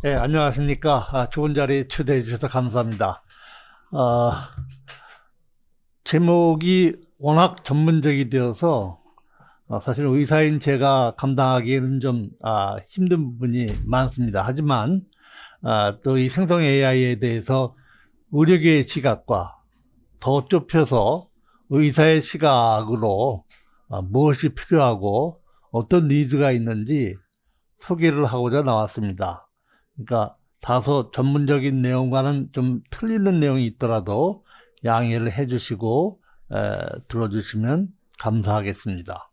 네, 안녕하십니까. 좋은 자리에 초대해 주셔서 감사합니다. 아, 제목이 워낙 전문적이 되어서 사실 의사인 제가 감당하기에는 좀 힘든 부분이 많습니다. 하지만 또 이 생성 AI에 대해서 의료계의 시각과 더 좁혀서 의사의 시각으로 무엇이 필요하고 어떤 니즈가 있는지 소개를 하고자 나왔습니다. 그러니까 다소 전문적인 내용과는 좀 틀리는 내용이 있더라도 양해를 해주시고 들어주시면 감사하겠습니다.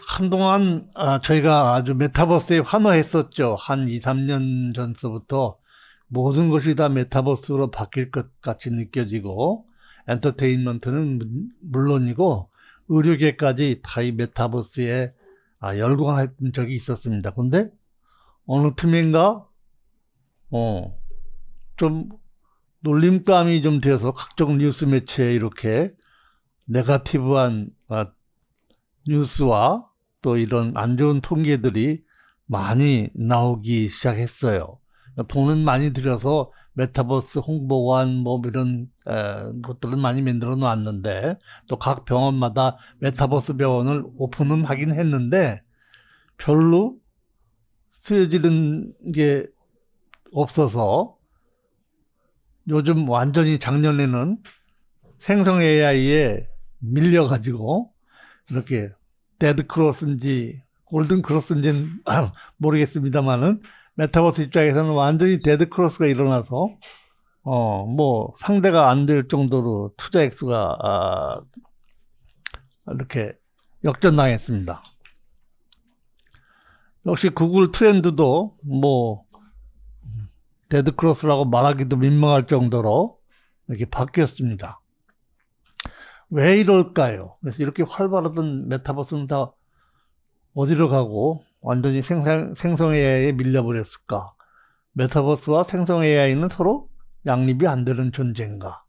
한동안 저희가 아주 메타버스에 환호했었죠. 한 2, 3년 전서부터 모든 것이 다 메타버스로 바뀔 것 같이 느껴지고 엔터테인먼트는 물론이고 의료계까지 다 이 메타버스에 열광했던 적이 있었습니다. 근데 어느 틈인가 좀 놀림감이 좀 되어서 각종 뉴스 매체에 이렇게 네거티브한 뉴스와 또 이런 안 좋은 통계들이 많이 나오기 시작했어요. 돈은 많이 들여서 메타버스 홍보관 뭐 이런 것들은 많이 만들어 놨는데 또 각 병원마다 메타버스 병원을 오픈은 하긴 했는데 별로 쓰여지는 게 없어서 요즘 완전히 작년에는 생성 AI에 밀려가지고 이렇게 데드 크로스인지 골든 크로스인지는 모르겠습니다만은 메타버스 입장에서는 완전히 데드 크로스가 일어나서 뭐 상대가 안 될 정도로 투자 액수가 이렇게 역전당했습니다. 역시 구글 트렌드도 뭐 데드 크로스라고 말하기도 민망할 정도로 이렇게 바뀌었습니다. 왜 이럴까요? 그래서 이렇게 활발하던 메타버스는 다 어디로 가고 완전히 생성 AI에 밀려버렸을까? 메타버스와 생성 AI는 서로 양립이 안 되는 존재인가?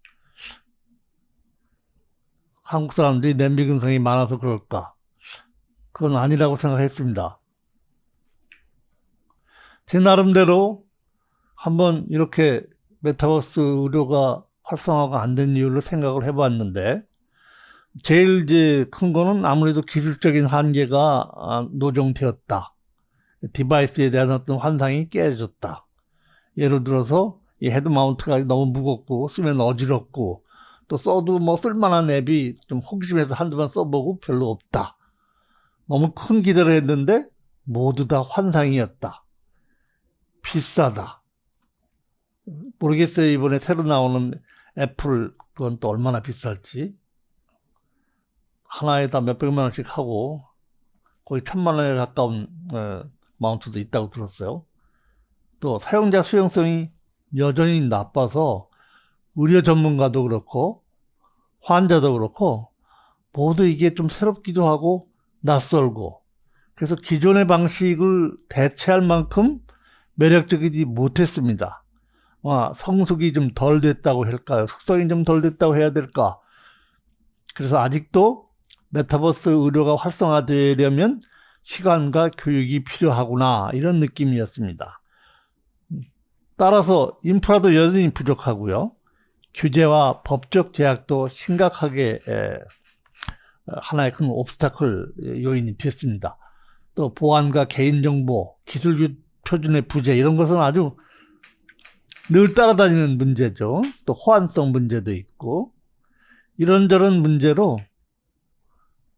한국 사람들이 냄비 근성이 많아서 그럴까? 그건 아니라고 생각했습니다. 제 나름대로 한번 이렇게 메타버스 의료가 활성화가 안 된 이유를 생각을 해봤는데 제일 이제 큰 거는 아무래도 기술적인 한계가 노정되었다. 디바이스에 대한 어떤 환상이 깨졌다. 예를 들어서 이 헤드 마운트가 너무 무겁고 쓰면 어지럽고 또 써도 뭐 쓸만한 앱이 좀 호기심에서 한두 번 써보고 별로 없다. 너무 큰 기대를 했는데 모두 다 환상이었다. 비싸다. 모르겠어요. 이번에 새로 나오는 애플 그건 또 얼마나 비쌀지. 하나에다 몇백만 원씩 하고 거의 1,000만 원에 가까운 마운트도 있다고 들었어요. 또 사용자 수용성이 여전히 나빠서 의료 전문가도 그렇고 환자도 그렇고 모두 이게 좀 새롭기도 하고 낯설고 그래서 기존의 방식을 대체할 만큼 매력적이지 못했습니다. 성숙이 좀 덜 됐다고 할까요? 속성이 좀 덜 됐다고 해야 될까? 그래서 아직도 메타버스 의료가 활성화되려면 시간과 교육이 필요하구나 이런 느낌이었습니다. 따라서 인프라도 여전히 부족하고요. 규제와 법적 제약도 심각하게 하나의 큰 옵스타클 요인이 됐습니다. 또 보안과 개인정보, 기술 표준의 부재 이런 것은 아주 늘 따라다니는 문제죠. 또 호환성 문제도 있고 이런저런 문제로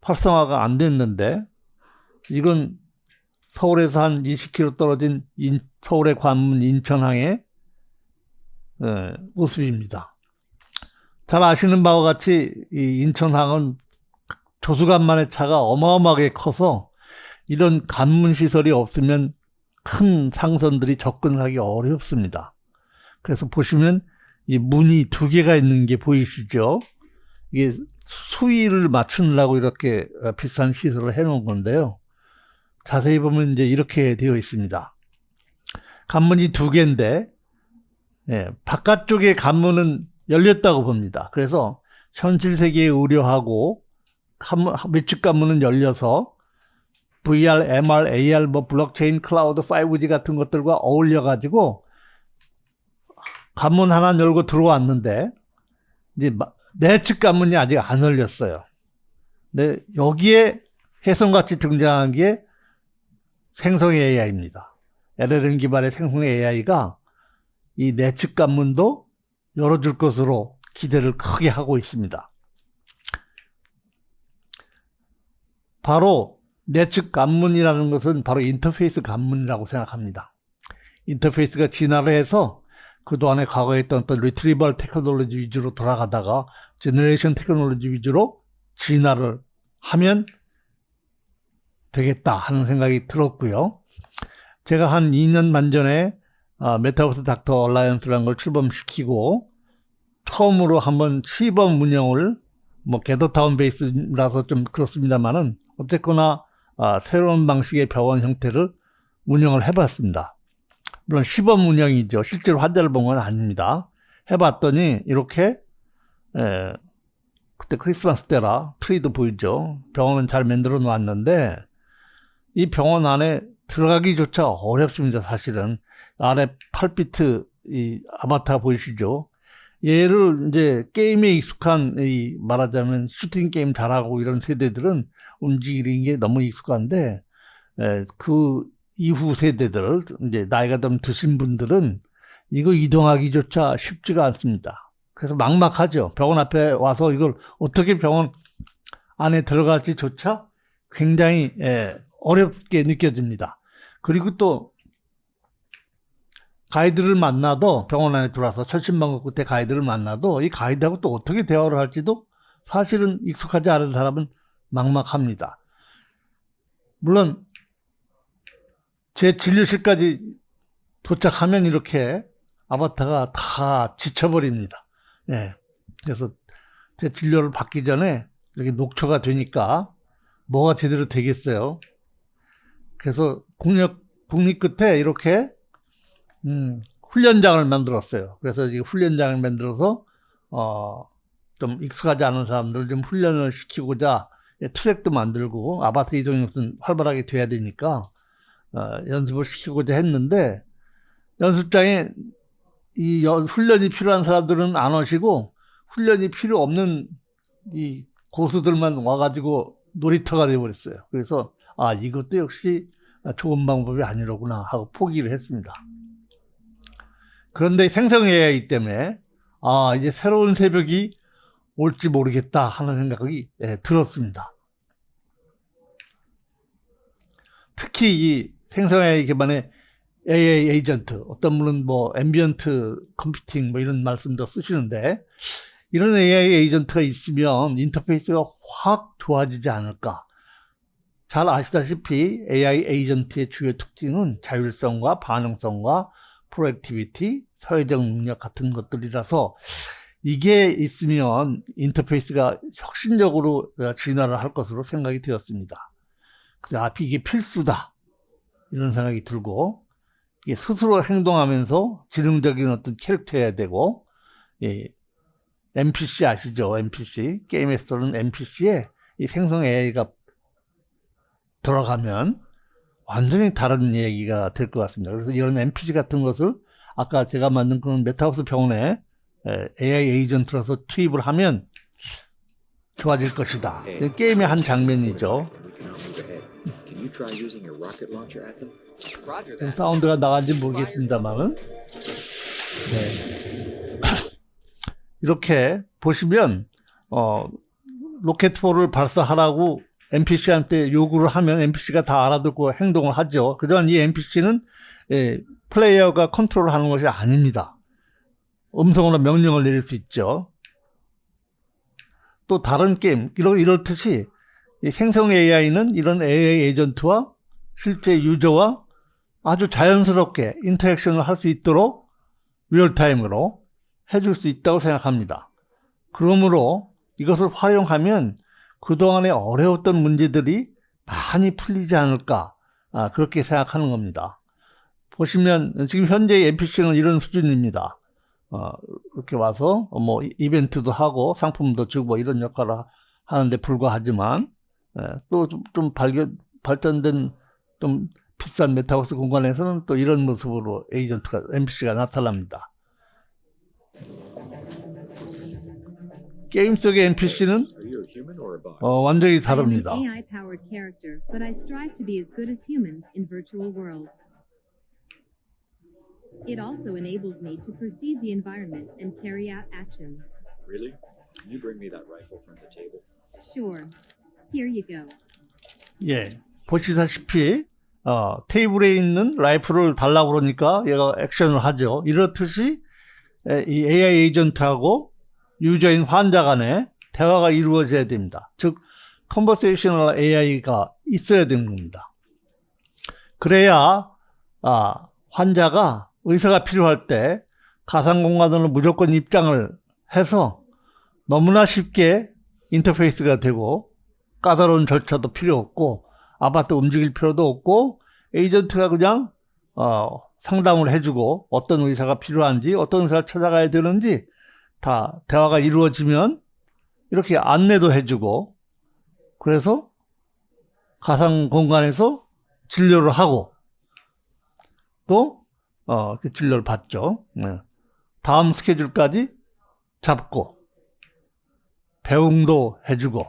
활성화가 안 됐는데 이건 서울에서 한 20km 떨어진 서울의 관문 인천항의 모습입니다. 잘 아시는 바와 같이 이 인천항은 조수간만의 차가 어마어마하게 커서 이런 관문 시설이 없으면 큰 상선들이 접근하기 어렵습니다. 그래서 보시면 이 문이 두 개가 있는 게 보이시죠? 이게 수위를 맞추느라고 이렇게 비싼 시설을 해놓은 건데요. 자세히 보면 이제 이렇게 되어 있습니다. 관문이 두 개인데 바깥쪽의 관문은 열렸다고 봅니다. 그래서 현실 세계에 의료하고 외측 관문은 열려서 VR, MR, AR, 뭐 블록체인, 클라우드, 5G 같은 것들과 어울려가지고 관문 하나 열고 들어왔는데 이제 내측 관문이 아직 안 열렸어요. 근데 여기에 혜성같이 등장한 게 생성 AI입니다. LLM 기반의 생성 AI가 이 내측 관문도 열어줄 것으로 기대를 크게 하고 있습니다. 바로 내측 관문이라는 것은 바로 인터페이스 관문이라고 생각합니다. 인터페이스가 진화를 해서 그동안에 과거에 있던 어떤 리트리벌 테크놀로지 위주로 돌아가다가 제너레이션 테크놀로지 위주로 진화를 하면 되겠다 하는 생각이 들었고요. 제가 한 2년 만 전에 메타버스 닥터 얼라이언스라는 걸 출범시키고 처음으로 한번 시범 운영을 뭐 게더타운 베이스라서 좀 그렇습니다만은 어쨌거나 새로운 방식의 병원 형태를 운영을 해봤습니다. 물론 시범 운영이죠. 실제로 환자를 본 건 아닙니다. 해봤더니 이렇게 그때 크리스마스 때라 트리도 보이죠. 병원은 잘 만들어 놓았는데 이 병원 안에 들어가기조차 어렵습니다. 사실은 안에 8비트 이 아바타 보이시죠? 얘를 이제 게임에 익숙한 말하자면 슈팅 게임 잘하고 이런 세대들은 움직이는 게 너무 익숙한데 그 이후 세대들 이제 나이가 좀 드신 분들은 이거 이동하기조차 쉽지가 않습니다. 그래서 막막하죠. 병원 앞에 와서 이걸 어떻게 병원 안에 들어갈지조차 굉장히 어렵게 느껴집니다. 그리고 또 가이드를 만나도 병원 안에 들어와서 철심방구 끝에 가이드를 만나도 이 가이드하고 또 어떻게 대화를 할지도 사실은 익숙하지 않은 사람은 막막합니다. 물론 제 진료실까지 도착하면 이렇게 아바타가 다 지쳐버립니다. 그래서 제 진료를 받기 전에 이렇게 녹초가 되니까 뭐가 제대로 되겠어요. 그래서 국립 끝에 이렇게 훈련장을 만들었어요. 그래서 이 훈련장을 만들어서 좀 익숙하지 않은 사람들 좀 훈련을 시키고자 트랙도 만들고 아바타 이동이 무슨 활발하게 돼야 되니까 연습을 시키고자 했는데 연습장에 이 훈련이 필요한 사람들은 안 오시고 훈련이 필요 없는 이 고수들만 와가지고 놀이터가 되어버렸어요. 그래서 이것도 역시 좋은 방법이 아니로구나 하고 포기를 했습니다. 그런데 생성 AI 때문에 이제 새로운 새벽이 올지 모르겠다 하는 생각이 들었습니다. 특히 이 생성 AI 기반의 AI 에이전트, 어떤 분은 뭐 앰비언트 컴퓨팅 뭐 이런 말씀도 쓰시는데 이런 AI 에이전트가 있으면 인터페이스가 확 좋아지지 않을까. 잘 아시다시피 AI 에이전트의 주요 특징은 자율성과 반응성과 프로액티비티, 사회적 능력 같은 것들이라서 이게 있으면 인터페이스가 혁신적으로 진화를 할 것으로 생각이 되었습니다. 그래서 이게 필수다 이런 생각이 들고 이게 스스로 행동하면서 지능적인 어떤 캐릭터여야 되고 NPC 아시죠? NPC 게임에서는 NPC에 이 생성 AI가 들어가면 완전히 다른 얘기가 될 것 같습니다. 그래서 이런 NPC 같은 것을 아까 제가 만든 그런 메타버스 병원에 AI 에이전트로서 투입을 하면 좋아질 것이다. 게임의 한 장면이죠. 사운드가 나간지 모르겠습니다만은 이렇게 보시면 로켓4를 발사하라고 NPC한테 요구를 하면 NPC가 다 알아듣고 행동을 하죠. 그동안 이 NPC는 플레이어가 컨트롤하는 것이 아닙니다. 음성으로 명령을 내릴 수 있죠. 또 다른 게임 이렇듯이 이 생성 AI는 이런 AI 에이전트와 실제 유저와 아주 자연스럽게 인터랙션을 할 수 있도록 리얼타임으로 해줄 수 있다고 생각합니다. 그러므로 이것을 활용하면 그동안에 어려웠던 문제들이 많이 풀리지 않을까 그렇게 생각하는 겁니다. 보시면 지금 현재 NPC는 이런 수준입니다. 이렇게 와서 뭐 이벤트도 하고 상품도 주고 이런 역할을 하는데 불과하지만 또 좀 발전된 좀 비싼 메타버스 공간에서는 또 이런 모습으로 에이전트가, NPC가 나타납니다. 게임 속의 NPC는 완전히 다릅니다. I am an AI-powered character, but I strive to be as good as humans in virtual worlds. It also enables me to perceive the environment and carry out actions. Really? Can you bring me that rifle from the table? Sure. Here you go. 예, 보시다시피 테이블에 있는 라이플을 달라고 그러니까 얘가 액션을 하죠. 이렇듯이 이 AI 에이전트하고 유저인 환자 간에 대화가 이루어져야 됩니다. 즉 컨버세이셔널 AI가 있어야 되는 겁니다. 그래야 환자가 의사가 필요할 때 가상 공간으로 무조건 입장을 해서 너무나 쉽게 인터페이스가 되고 까다로운 절차도 필요 없고 아바타 움직일 필요도 없고 에이전트가 그냥 상담을 해주고 어떤 의사가 필요한지 어떤 의사를 찾아가야 되는지 다 대화가 이루어지면 이렇게 안내도 해주고 그래서 가상 공간에서 진료를 하고 또 그 진료를 받죠. 다음 스케줄까지 잡고 배웅도 해주고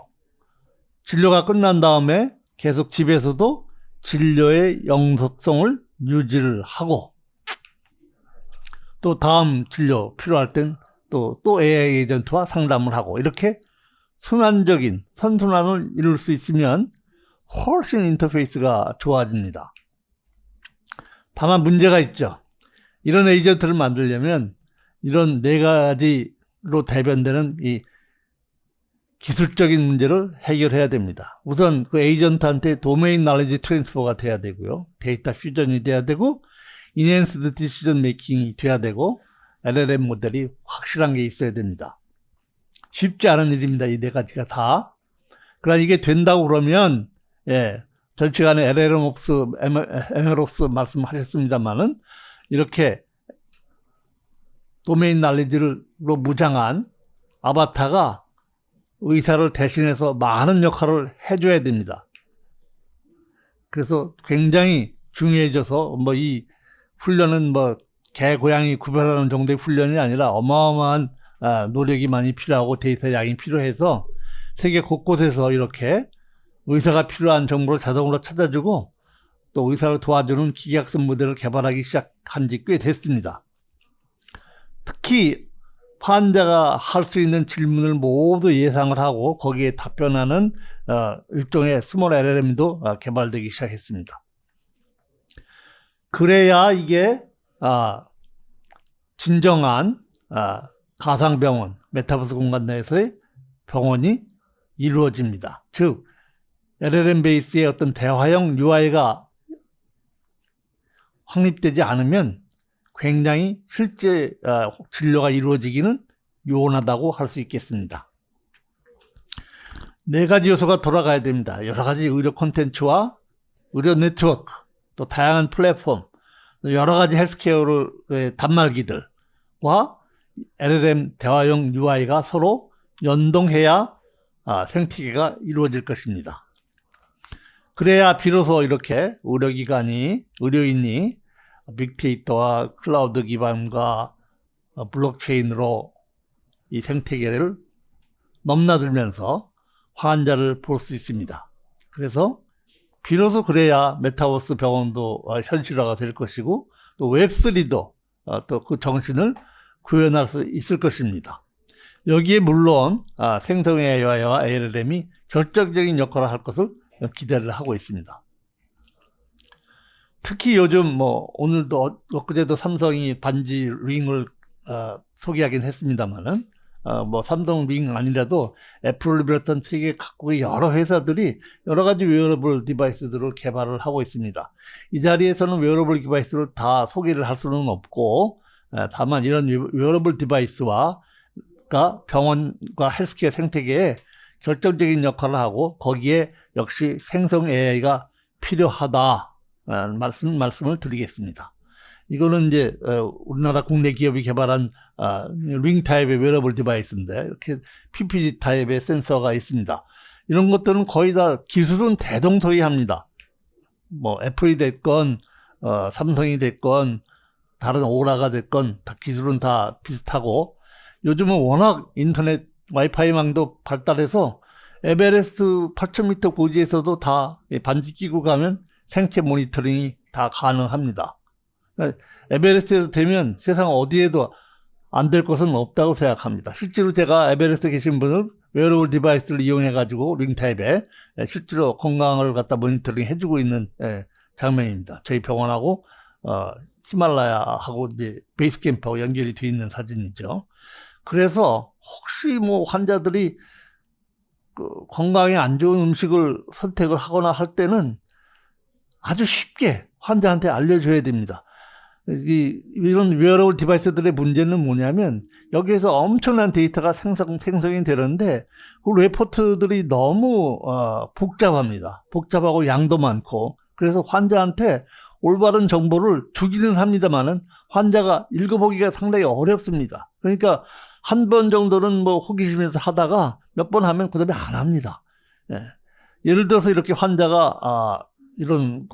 진료가 끝난 다음에 계속 집에서도 진료의 영속성을 유지를 하고 또 다음 진료 필요할 땐 또 AI 에이전트와 상담을 하고 이렇게 순환적인 선순환을 이룰 수 있으면 훨씬 인터페이스가 좋아집니다. 다만 문제가 있죠. 이런 에이전트를 만들려면 이런 네 가지로 대변되는 이 기술적인 문제를 해결해야 됩니다. 우선 그 에이전트한테 도메인 날리지 트랜스퍼가 돼야 되고요. 데이터 퓨전이 돼야 되고 인핸스드 디시전 메이킹이 돼야 되고 LLM 모델이 확실한 게 있어야 됩니다. 쉽지 않은 일입니다. 이 네 가지가 다. 그러나 이게 된다고 그러면 전 시간에 MLOps 말씀하셨습니다만은 이렇게 도메인 날리지로 무장한 아바타가 의사를 대신해서 많은 역할을 해줘야 됩니다. 그래서 굉장히 중요해져서 이 훈련은 개, 고양이 구별하는 정도의 훈련이 아니라 어마어마한 노력이 많이 필요하고 데이터 양이 필요해서 세계 곳곳에서 이렇게 의사가 필요한 정보를 자동으로 찾아주고 또 의사를 도와주는 기계학습 모델을 개발하기 시작한 지 꽤 됐습니다. 특히 환자가 할 수 있는 질문을 모두 예상을 하고 거기에 답변하는 일종의 스몰 LLM도 개발되기 시작했습니다. 그래야 이게 진정한 가상병원, 메타버스 공간 내에서의 병원이 이루어집니다. 즉 LLM 베이스의 어떤 대화형 UI가 확립되지 않으면 굉장히 실제 진료가 이루어지기는 요원하다고 할 수 있겠습니다. 네 가지 요소가 돌아가야 됩니다. 여러 가지 의료 콘텐츠와 의료 네트워크, 또 다양한 플랫폼, 여러 가지 헬스케어의 단말기들과 LLM 대화형 UI가 서로 연동해야 생태계가 이루어질 것입니다. 그래야 비로소 이렇게 의료인이 빅데이터와 클라우드 기반과 블록체인으로 이 생태계를 넘나들면서 환자를 볼 수 있습니다. 그래서 비로소 그래야 메타버스 병원도 현실화가 될 것이고 또 웹3도 또 그 정신을 구현할 수 있을 것입니다. 여기에 물론 생성 AI와 LLM이 결정적인 역할을 할 것을 기대를 하고 있습니다. 특히 요즘 오늘도 엊그제도 삼성이 반지 링을 소개하긴 했습니다만은 삼성 링 아니라도 애플을 비롯한 세계 각국의 여러 회사들이 여러 가지 웨어러블 디바이스들을 개발을 하고 있습니다. 이 자리에서는 웨어러블 디바이스를 다 소개를 할 수는 없고 다만 이런 웨어러블 디바이스가 병원과 헬스케어 생태계에 결정적인 역할을 하고 거기에 역시 생성 AI가 필요하다 말씀을 드리겠습니다. 이거는 이제 우리나라 국내 기업이 개발한 링 타입의 웨어러블 디바이스인데 이렇게 PPG 타입의 센서가 있습니다. 이런 것들은 거의 다 기술은 대동소이합니다. 뭐 애플이 됐건 삼성이 됐건 다른 오라가 됐건 다 기술은 다 비슷하고 요즘은 워낙 인터넷 와이파이망도 발달해서 에베레스트 8,000m 고지에서도 다 반지 끼고 가면 생체 모니터링이 다 가능합니다. 그러니까 에베레스트에서 되면 세상 어디에도 안 될 것은 없다고 생각합니다. 실제로 제가 에베레스트 계신 분을 웨어러블 디바이스를 이용해 가지고 링타입에 실제로 건강을 갖다 모니터링 해주고 있는 장면입니다. 저희 병원하고 히말라야하고 이제 베이스 캠프하고 연결이 돼 있는 사진이죠. 그래서 혹시 뭐 환자들이 그 건강에 안 좋은 음식을 선택을 하거나 할 때는 아주 쉽게 환자한테 알려줘야 됩니다. 이런 웨어러블 디바이스들의 문제는 뭐냐면 여기에서 엄청난 데이터가 생성이 되는데 그 레포트들이 너무 복잡합니다. 복잡하고 양도 많고 그래서 환자한테 올바른 정보를 주기는 합니다만은 환자가 읽어보기가 상당히 어렵습니다. 그러니까 한 번 정도는 뭐 호기심에서 하다가 몇 번 하면 그 다음에 안 합니다. 예를 들어서 이렇게 환자가 이런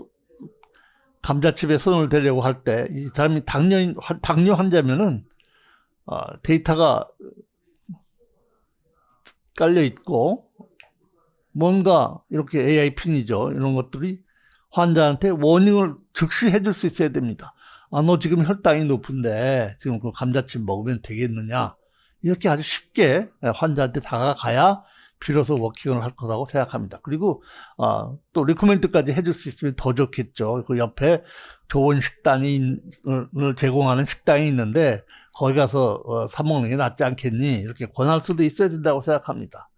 감자칩에 손을 대려고 할 때 이 사람이 당뇨 환자면은 데이터가 깔려 있고 뭔가 이렇게 AI 핀이죠. 이런 것들이 환자한테 워닝을 즉시 해줄 수 있어야 됩니다. 너 지금 혈당이 높은데 지금 그 감자칩 먹으면 되겠느냐? 이렇게 아주 쉽게 환자한테 다가가야 비로소 워킹을 할 거라고 생각합니다. 그리고 또 리코멘드까지 해줄 수 있으면 더 좋겠죠. 그 옆에 좋은 식단을 제공하는 식당이 있는데 거기 가서 사 먹는 게 낫지 않겠니? 이렇게 권할 수도 있어야 된다고 생각합니다.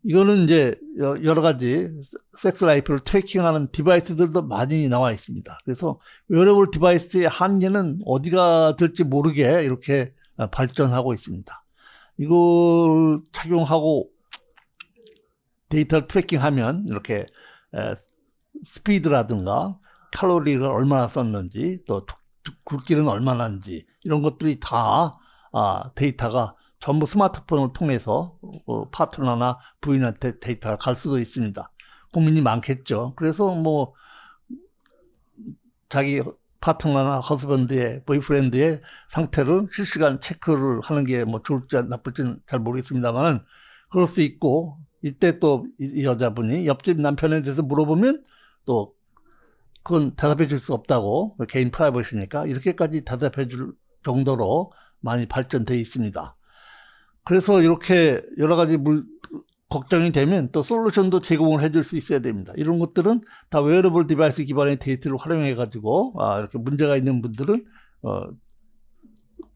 이거는 이제 여러 가지 섹스 라이프를 트래킹하는 디바이스들도 많이 나와 있습니다. 그래서 웨어러블 디바이스의 한계는 어디가 될지 모르게 이렇게 발전하고 있습니다. 이걸 착용하고 데이터를 트래킹하면 이렇게 스피드라든가 칼로리를 얼마나 썼는지 또 굵기는 얼마나 한지 이런 것들이 다 데이터가 전부 스마트폰을 통해서 파트너나 부인한테 데이터가 갈 수도 있습니다. 고민이 많겠죠. 그래서 뭐 자기 파트너나 허스밴드의 보이프렌드의 상태를 실시간 체크를 하는 게 뭐 좋을지 나쁠지는 잘 모르겠습니다만 그럴 수 있고 이때 또 이 여자분이 옆집 남편에 대해서 물어보면 또 그건 대답해 줄 수 없다고 개인 프라이버시니까 이렇게까지 대답해 줄 정도로 많이 발전되어 있습니다. 그래서 이렇게 여러 가지 걱정이 되면 또 솔루션도 제공을 해줄 수 있어야 됩니다. 이런 것들은 다 웨어러블 디바이스 기반의 데이터를 활용해 가지고 이렇게 문제가 있는 분들은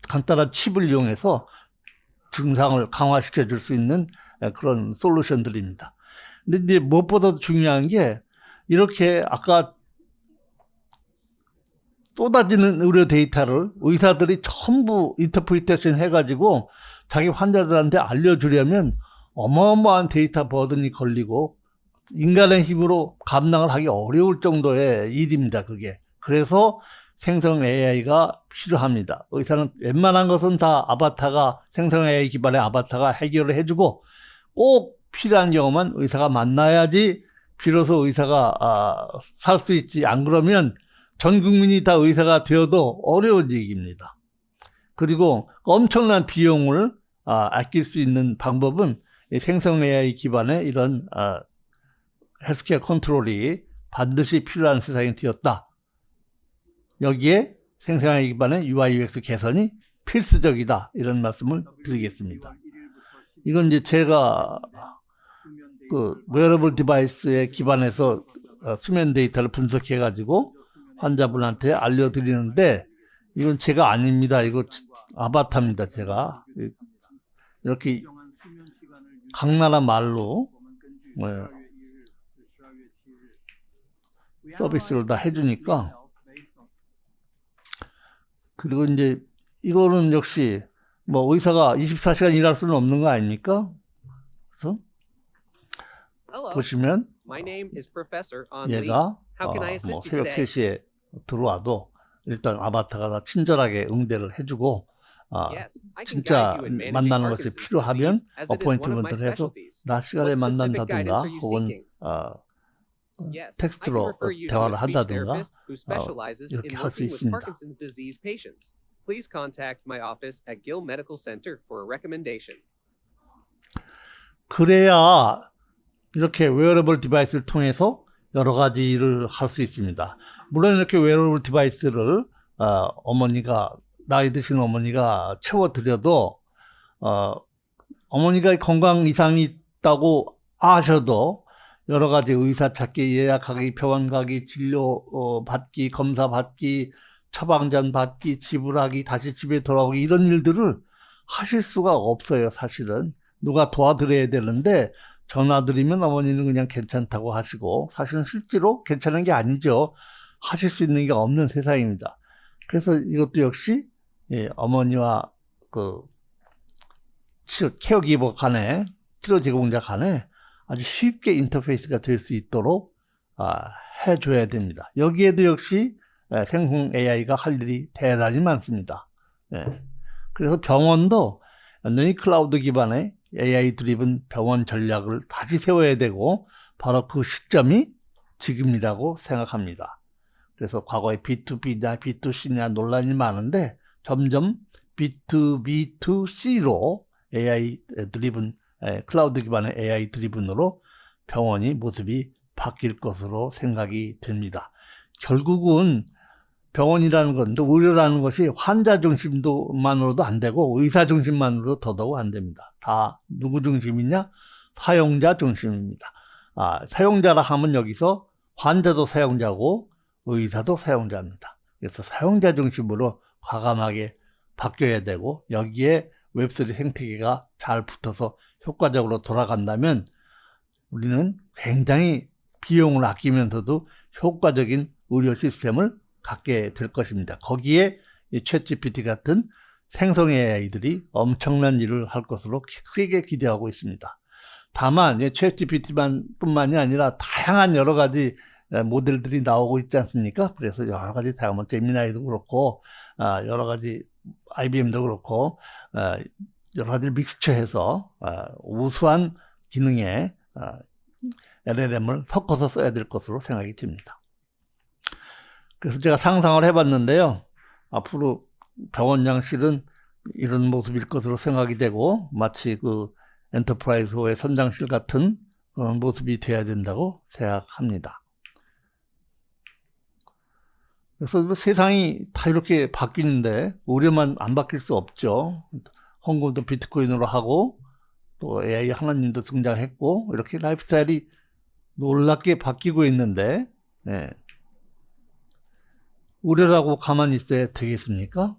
간단한 칩을 이용해서 증상을 강화시켜 줄 수 있는 그런 솔루션들입니다. 근데 이제 무엇보다도 중요한 게 이렇게 아까 쏟아지는 의료 데이터를 의사들이 전부 인터프리테이션 해가지고 자기 환자들한테 알려주려면 어마어마한 데이터 버든이 걸리고 인간의 힘으로 감당을 하기 어려울 정도의 일입니다. 그게. 그래서 생성 AI가 필요합니다. 의사는 웬만한 것은 다 생성 AI 기반의 아바타가 해결을 해주고 꼭 필요한 경우만 의사가 만나야지 비로소 의사가 살 수 있지. 안 그러면 전 국민이 다 의사가 되어도 어려운 얘기입니다. 그리고 엄청난 비용을 아낄 수 있는 방법은 생성 AI 기반의 이런 헬스케어 컨트롤이 반드시 필요한 세상이 되었다. 여기에 생성 AI 기반의 UI UX 개선이 필수적이다. 이런 말씀을 드리겠습니다. 이건 이제 제가 그 웨어러블 디바이스에 기반해서 수면 데이터를 분석해 가지고 환자분한테 알려드리는데 이건 제가 아닙니다. 이거 아바타입니다. 제가 이렇게 강나라 말로 서비스를 다 해주니까 그리고 이제 이거는 역시 뭐 의사가 24시간 일할 수는 없는 거 아닙니까? 그래서 Hello, 보시면 my name is Professor On Lee. 얘가 How can I 뭐 assist you 새벽 today? 3시에 들어와도 일단 아바타가 다 친절하게 응대를 해주고 Yes, I can 진짜 guide you in managing 만나는 것이 Parkinson's 필요하면 disease, as it is one of my 어포인트먼트를 해서 specialties. 낮 시간에 What specific 만난다든가 guidance are you 혹은 seeking? Yes, I can 텍스트로 refer you to a 대화를 speech 한다든가 therapist who specializes in 이렇게 할 수 working with 있습니다. Parkinson's disease patients. Please contact my office at Gill Medical Center for a recommendation. 그래야 이렇게 웨어러블 디바이스를 통해서 여러 가지 일을 할 수 있습니다. 물론 이렇게 웨어러블 디바이스를 어머니가 나이 드신 어머니가 채워드려도 어머니가 건강 이상이 있다고 아셔도 여러 가지 의사 찾기, 예약하기, 병원 가기, 진료 받기, 검사 받기, 처방전 받기, 지불하기, 다시 집에 돌아오기 이런 일들을 하실 수가 없어요. 사실은 누가 도와드려야 되는데 전화 드리면 어머니는 그냥 괜찮다고 하시고 사실은 실제로 괜찮은 게 아니죠. 하실 수 있는 게 없는 세상입니다. 그래서 이것도 역시 어머니와 그 케어기버 간에 치료 제공자 간에 아주 쉽게 인터페이스가 될 수 있도록 해줘야 됩니다. 여기에도 역시 생성 AI가 할 일이 대단히 많습니다. 그래서 병원도 완전히 클라우드 기반의 AI 드리븐 병원 전략을 다시 세워야 되고 바로 그 시점이 지금이라고 생각합니다. 그래서 과거에 B2B냐 B2C냐 논란이 많은데 점점 B2B2C로 AI 드리븐 클라우드 기반의 AI 드리븐으로 병원이 모습이 바뀔 것으로 생각이 됩니다. 결국은 병원이라는 건, 의료라는 것이 환자 중심만으로도 안 되고 의사 중심만으로도 더더욱 안 됩니다. 다 누구 중심이냐? 사용자 중심입니다. 사용자라 하면 여기서 환자도 사용자고 의사도 사용자입니다. 그래서 사용자 중심으로 과감하게 바뀌어야 되고 여기에 웹3 생태계가 잘 붙어서 효과적으로 돌아간다면 우리는 굉장히 비용을 아끼면서도 효과적인 의료 시스템을 갖게 될 것입니다. 거기에 챗GPT 같은 생성 AI들이 엄청난 일을 할 것으로 크게 기대하고 있습니다. 다만 챗GPT뿐만이 아니라 다양한 여러 가지 모델들이 나오고 있지 않습니까? 그래서 여러 가지 다양한 제미나이도 그렇고 여러 가지 IBM도 그렇고 여러 가지를 믹스처해서 우수한 기능의 LLM을 섞어서 써야 될 것으로 생각이 됩니다. 그래서 제가 상상을 해봤는데요. 앞으로 병원장실은 이런 모습일 것으로 생각이 되고 마치 그 엔터프라이즈호의 선장실 같은 그런 모습이 돼야 된다고 생각합니다. 그래서 세상이 다 이렇게 바뀌는데 우리만 안 바뀔 수 없죠. 홍금도 비트코인으로 하고 또 AI 하나님도 등장했고 이렇게 라이프스타일이 놀랍게 바뀌고 있는데 우려라고 가만히 있어야 되겠습니까?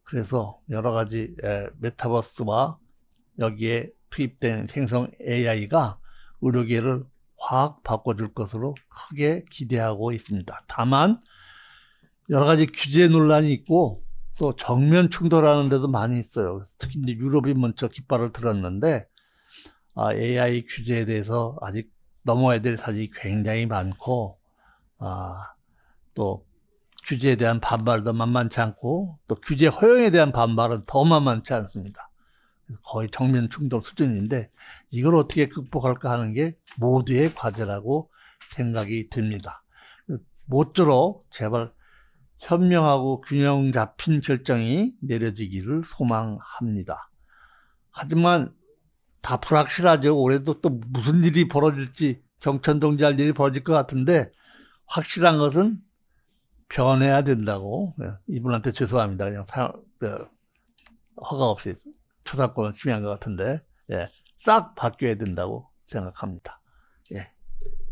그래서 여러 가지 메타버스와 여기에 투입된 생성 AI가 의료계를 확 바꿔줄 것으로 크게 기대하고 있습니다. 다만 여러 가지 규제 논란이 있고 또 정면 충돌하는 데도 많이 있어요. 특히 이제 유럽이 먼저 깃발을 들었는데 AI 규제에 대해서 아직 넘어야 될 사실이 굉장히 많고 또 규제에 대한 반발도 만만치 않고 또 규제 허용에 대한 반발은 더 만만치 않습니다. 거의 정면 충돌 수준인데 이걸 어떻게 극복할까 하는 게 모두의 과제라고 생각이 됩니다. 모쪼록 제발 현명하고 균형 잡힌 결정이 내려지기를 소망합니다. 하지만 다 불확실하죠. 올해도 또 무슨 일이 벌어질지 경천동지할 일이 벌어질 것 같은데 확실한 것은 변해야 된다고. 이분한테 죄송합니다. 그냥 허가 없이 초상권을 침해한 것 같은데 싹 바뀌어야 된다고 생각합니다.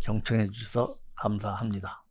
경청해 주셔서 감사합니다.